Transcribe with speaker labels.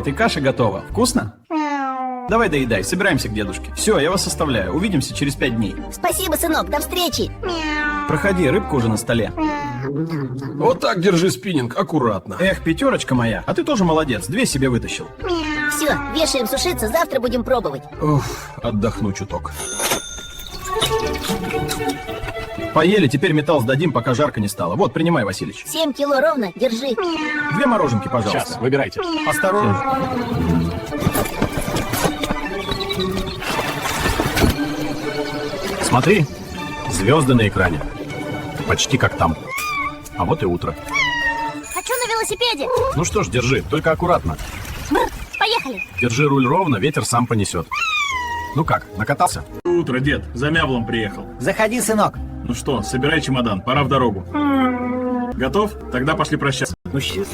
Speaker 1: и каша готова. Вкусно? Давай доедай, собираемся к дедушке. Все, я вас оставляю. Увидимся через 5 дней.
Speaker 2: Спасибо, сынок, до встречи.
Speaker 1: Проходи, рыбка уже на столе.
Speaker 3: Вот так держи спиннинг, аккуратно.
Speaker 1: Эх, пятерочка моя, а ты тоже молодец, 2 себе вытащил.
Speaker 2: Все, вешаем сушиться, завтра будем пробовать.
Speaker 3: Уф, отдохну чуток.
Speaker 1: Поели, теперь металл сдадим, пока жарко не стало. Вот, принимай, Василич.
Speaker 2: 7 кило ровно, держи.
Speaker 1: 2 мороженки, пожалуйста.
Speaker 3: Сейчас, выбирайте.
Speaker 1: Осторожно.
Speaker 3: Смотри, звезды на экране. Почти как там. А вот и утро.
Speaker 2: Хочу на велосипеде.
Speaker 3: Ну что ж, держи, только аккуратно.
Speaker 2: Поехали.
Speaker 3: Держи руль ровно, ветер сам понесет. Ну как, накатался?
Speaker 4: Утро, дед. За мяблом приехал.
Speaker 5: Заходи, сынок.
Speaker 4: Ну что, собирай чемодан, пора в дорогу. Готов? Тогда пошли прощаться.
Speaker 5: Ну, счастливо.